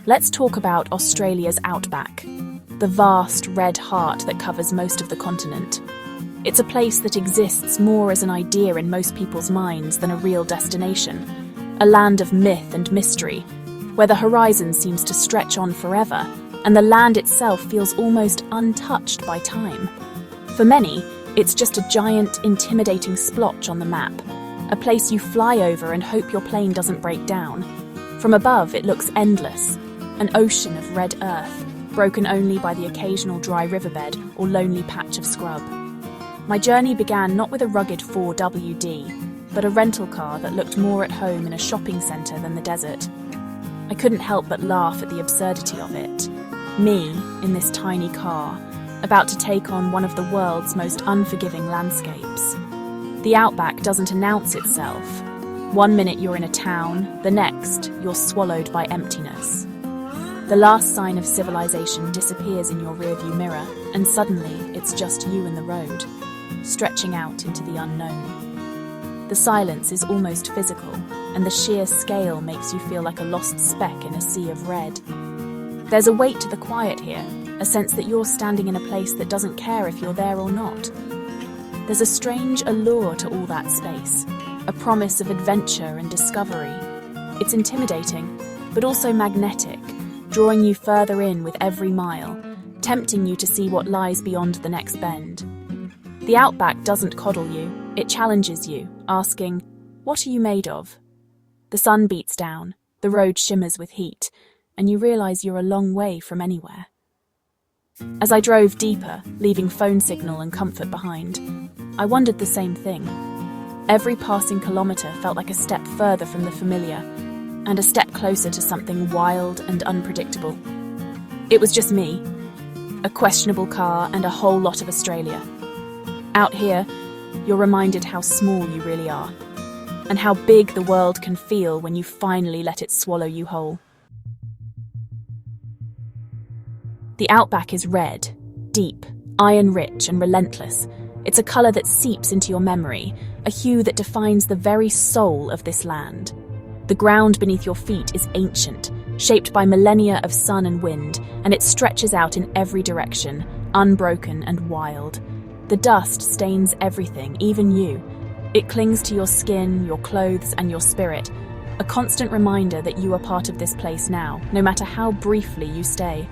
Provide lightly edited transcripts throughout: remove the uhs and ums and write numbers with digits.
Let's talk about Australia's Outback, the vast red heart that covers most of the continent. It's a place that exists more as an idea in most people's minds than a real destination, a land of myth and mystery, where the horizon seems to stretch on forever, and the land itself feels almost untouched by time. For many, it's just a giant, intimidating splotch on the map, a place you fly over and hope your plane doesn't break down. From above, it looks endless, an ocean of red earth, broken only by the occasional dry riverbed or lonely patch of scrub. My journey began not with a rugged 4WD, but a rental car that looked more at home in a shopping centre than the desert. I couldn't help but laugh at the absurdity of it. Me, in this tiny car, about to take on one of the world's most unforgiving landscapes. The Outback doesn't announce itself. One minute you're in a town, the next you're swallowed by emptiness. The last sign of civilization disappears in your rearview mirror, and suddenly it's just you and the road, stretching out into the unknown. The silence is almost physical, and the sheer scale makes you feel like a lost speck in a sea of red. There's a weight to the quiet here, a sense that you're standing in a place that doesn't care if you're there or not. There's a strange allure to all that space, a promise of adventure and discovery. It's intimidating, but also magnetic, drawing you further in with every mile, tempting you to see what lies beyond the next bend. The Outback doesn't coddle you, it challenges you, asking, "What are you made of?" The sun beats down, the road shimmers with heat, and you realise you're a long way from anywhere. As I drove deeper, leaving phone signal and comfort behind, I wondered the same thing. Every passing kilometre felt like a step further from the familiar, and a step closer to something wild and unpredictable. It was just me, a questionable car, and a whole lot of Australia. Out here, you're reminded how small you really are, and how big the world can feel when you finally let it swallow you whole. The Outback is red, deep, iron-rich and relentless. It's a colour that seeps into your memory, a hue that defines the very soul of this land. The ground beneath your feet is ancient, shaped by millennia of sun and wind, and it stretches out in every direction, unbroken and wild. The dust stains everything, even you. It clings to your skin, your clothes, and your spirit, a constant reminder that you are part of this place now, no matter how briefly you stay.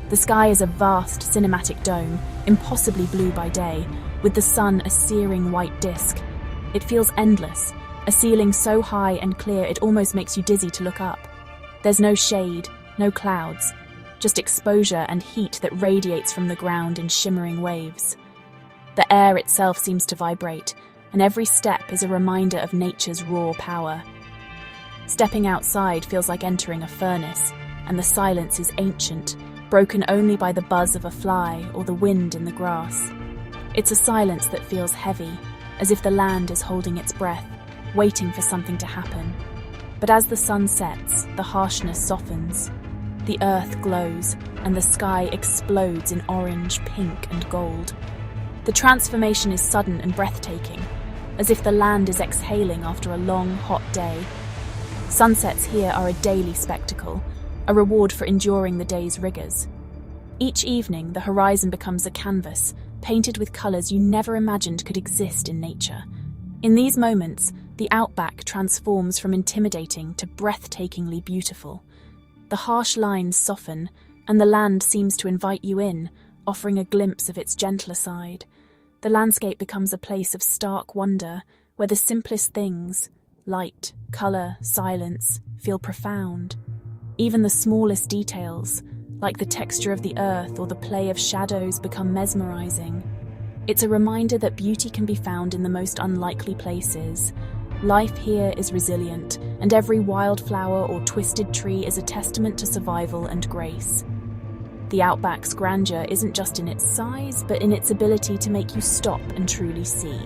The sky is a vast, cinematic dome, impossibly blue by day, with the sun a searing white disk. It feels endless, a ceiling so high and clear it almost makes you dizzy to look up. There's no shade, no clouds, just exposure and heat that radiates from the ground in shimmering waves. The air itself seems to vibrate, and every step is a reminder of nature's raw power. Stepping outside feels like entering a furnace, and the silence is ancient, broken only by the buzz of a fly or the wind in the grass. It's a silence that feels heavy, as if the land is holding its breath, waiting for something to happen. But as the sun sets, the harshness softens. The earth glows, and the sky explodes in orange, pink, and gold. The transformation is sudden and breathtaking, as if the land is exhaling after a long, hot day. Sunsets here are a daily spectacle, a reward for enduring the day's rigours. Each evening, the horizon becomes a canvas, painted with colours you never imagined could exist in nature. In these moments, the Outback transforms from intimidating to breathtakingly beautiful. The harsh lines soften, and the land seems to invite you in, offering a glimpse of its gentler side. The landscape becomes a place of stark wonder, where the simplest things, light, colour, silence, feel profound. Even the smallest details, like the texture of the earth or the play of shadows, become mesmerising. It's a reminder that beauty can be found in the most unlikely places. Life here is resilient, and every wildflower or twisted tree is a testament to survival and grace. The Outback's grandeur isn't just in its size, but in its ability to make you stop and truly see.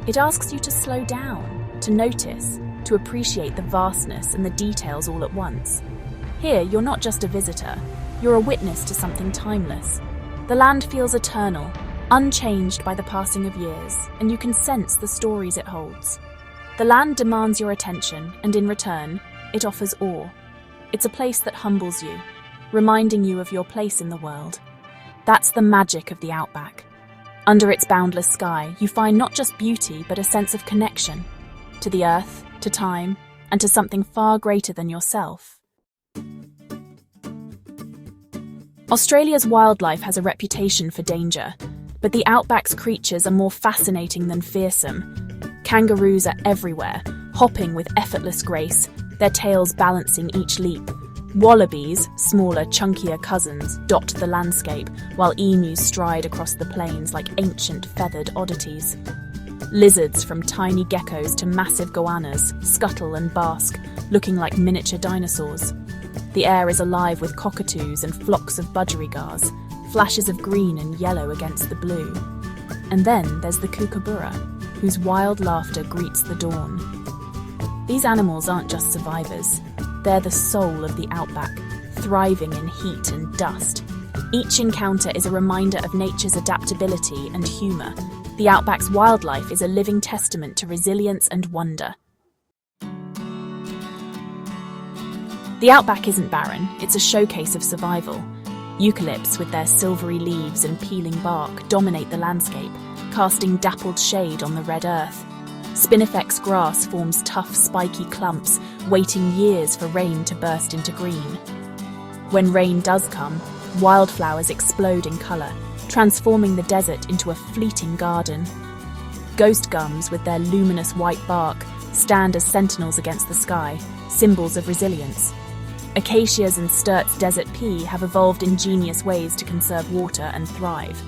It asks you to slow down, to notice, to appreciate the vastness and the details all at once. Here, you're not just a visitor, you're a witness to something timeless. The land feels eternal, unchanged by the passing of years, and you can sense the stories it holds. The land demands your attention, and in return, it offers awe. It's a place that humbles you, reminding you of your place in the world. That's the magic of the Outback. Under its boundless sky, you find not just beauty, but a sense of connection to the earth, to time, and to something far greater than yourself. Australia's wildlife has a reputation for danger, but the Outback's creatures are more fascinating than fearsome. Kangaroos are everywhere, hopping with effortless grace, their tails balancing each leap. Wallabies, smaller, chunkier cousins, dot the landscape, while emus stride across the plains like ancient feathered oddities. Lizards, from tiny geckos to massive goannas, scuttle and bask, looking like miniature dinosaurs. The air is alive with cockatoos and flocks of budgerigars, flashes of green and yellow against the blue. And then there's the kookaburra, whose wild laughter greets the dawn. These animals aren't just survivors. They're the soul of the Outback, thriving in heat and dust. Each encounter is a reminder of nature's adaptability and humour. The Outback's wildlife is a living testament to resilience and wonder. The Outback isn't barren, it's a showcase of survival. Eucalypts, with their silvery leaves and peeling bark, dominate the landscape, casting dappled shade on the red earth. Spinifex grass forms tough, spiky clumps, waiting years for rain to burst into green. When rain does come, wildflowers explode in colour, transforming the desert into a fleeting garden. Ghost gums, with their luminous white bark, stand as sentinels against the sky, symbols of resilience. Acacias and Sturt's desert pea have evolved ingenious ways to conserve water and thrive.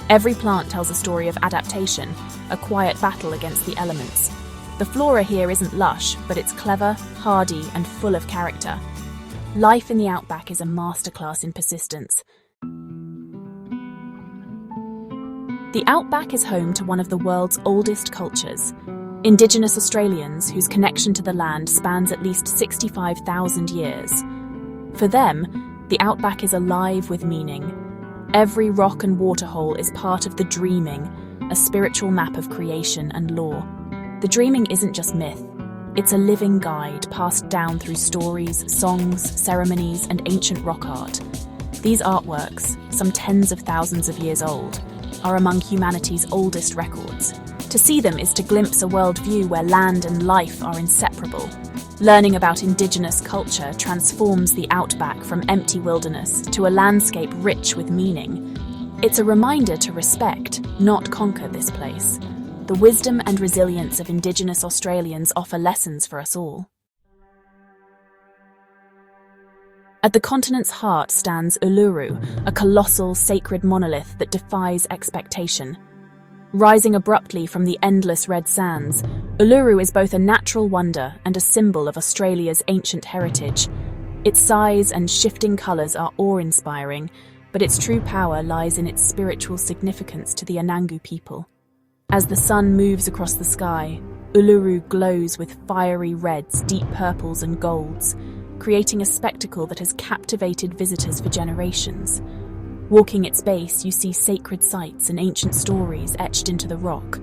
Every plant tells a story of adaptation, a quiet battle against the elements. The flora here isn't lush, but it's clever, hardy, and full of character. Life in the Outback is a masterclass in persistence. The Outback is home to one of the world's oldest cultures, indigenous Australians whose connection to the land spans at least 65,000 years. For them, the Outback is alive with meaning. Every rock and waterhole is part of the dreaming, a spiritual map of creation and lore. The dreaming isn't just myth. It's a living guide passed down through stories, songs, ceremonies, and ancient rock art. These artworks, some tens of thousands of years old, are among humanity's oldest records. To see them is to glimpse a worldview where land and life are inseparable. Learning about indigenous culture transforms the Outback from empty wilderness to a landscape rich with meaning. It's a reminder to respect, not conquer this place. The wisdom and resilience of indigenous Australians offer lessons for us all. At the continent's heart stands Uluru, a colossal sacred monolith that defies expectation. Rising abruptly from the endless red sands, Uluru is both a natural wonder and a symbol of Australia's ancient heritage. Its size and shifting colours are awe-inspiring, but its true power lies in its spiritual significance to the Anangu people. As the sun moves across the sky, Uluru glows with fiery reds, deep purples and golds, creating a spectacle that has captivated visitors for generations. Walking its base, you see sacred sites and ancient stories etched into the rock.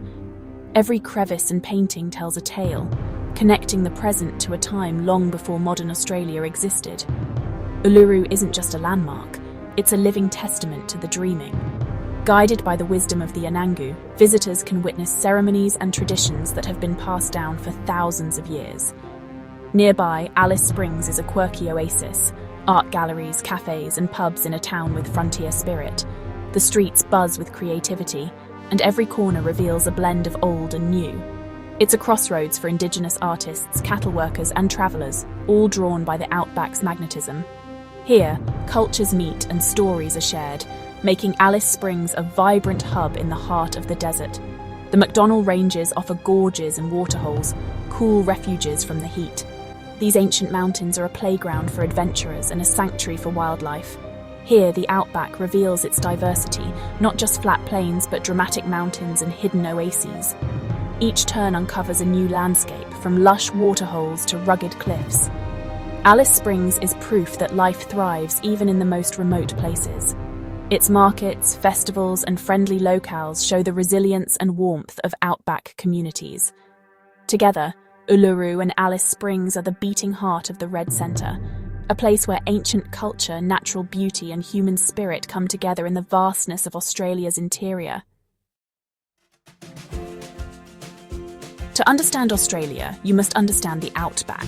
Every crevice and painting tells a tale, connecting the present to a time long before modern Australia existed. Uluru isn't just a landmark, it's a living testament to the dreaming. Guided by the wisdom of the Anangu, visitors can witness ceremonies and traditions that have been passed down for thousands of years. Nearby, Alice Springs is a quirky oasis. Art galleries, cafes, and pubs in a town with frontier spirit. The streets buzz with creativity, and every corner reveals a blend of old and new. It's a crossroads for indigenous artists, cattle workers, and travellers, all drawn by the Outback's magnetism. Here, cultures meet and stories are shared, making Alice Springs a vibrant hub in the heart of the desert. The McDonnell Ranges offer gorges and waterholes, cool refuges from the heat. These ancient mountains are a playground for adventurers and a sanctuary for wildlife. Here, the Outback reveals its diversity, not just flat plains, but dramatic mountains and hidden oases. Each turn uncovers a new landscape, from lush waterholes to rugged cliffs. Alice Springs is proof that life thrives even in the most remote places. Its markets, festivals, and friendly locales show the resilience and warmth of Outback communities. Together, Uluru and Alice Springs are the beating heart of the Red Centre, a place where ancient culture, natural beauty, and human spirit come together in the vastness of Australia's interior. To understand Australia, you must understand the Outback.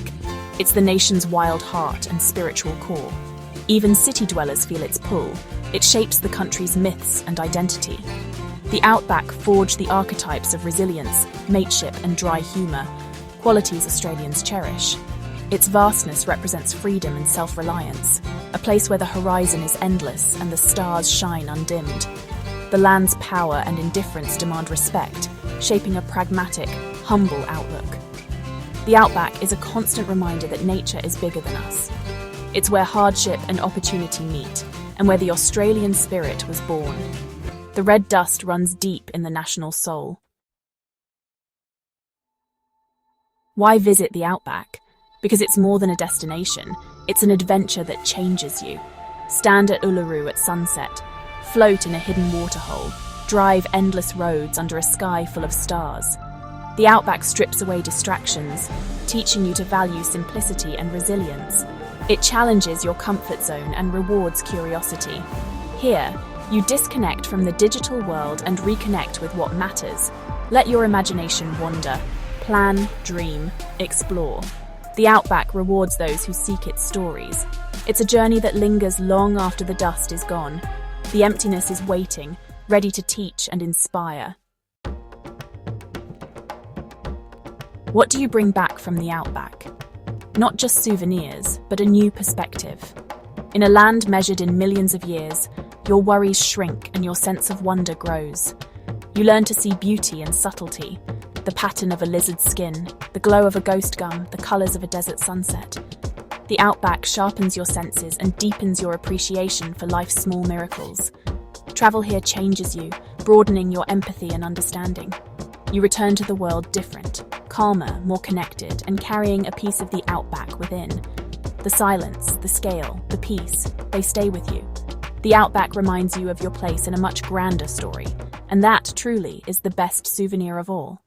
It's the nation's wild heart and spiritual core. Even city dwellers feel its pull. It shapes the country's myths and identity. The Outback forged the archetypes of resilience, mateship, and dry humour, qualities Australians cherish. Its vastness represents freedom and self-reliance, a place where the horizon is endless and the stars shine undimmed. The land's power and indifference demand respect, shaping a pragmatic, humble outlook. The Outback is a constant reminder that nature is bigger than us. It's where hardship and opportunity meet, and where the Australian spirit was born. The red dust runs deep in the national soul. Why visit the Outback? Because it's more than a destination, it's an adventure that changes you. Stand at Uluru at sunset, float in a hidden waterhole, drive endless roads under a sky full of stars. The Outback strips away distractions, teaching you to value simplicity and resilience. It challenges your comfort zone and rewards curiosity. Here, you disconnect from the digital world and reconnect with what matters. Let your imagination wander. Plan, dream, explore. The Outback rewards those who seek its stories. It's a journey that lingers long after the dust is gone. The emptiness is waiting, ready to teach and inspire. What do you bring back from the Outback? Not just souvenirs, but a new perspective. In a land measured in millions of years, your worries shrink and your sense of wonder grows. You learn to see beauty and subtlety, the pattern of a lizard's skin, the glow of a ghost gum, the colours of a desert sunset. The Outback sharpens your senses and deepens your appreciation for life's small miracles. Travel here changes you, broadening your empathy and understanding. You return to the world different, calmer, more connected, and carrying a piece of the Outback within. The silence, the scale, the peace, they stay with you. The Outback reminds you of your place in a much grander story, and that, truly, is the best souvenir of all.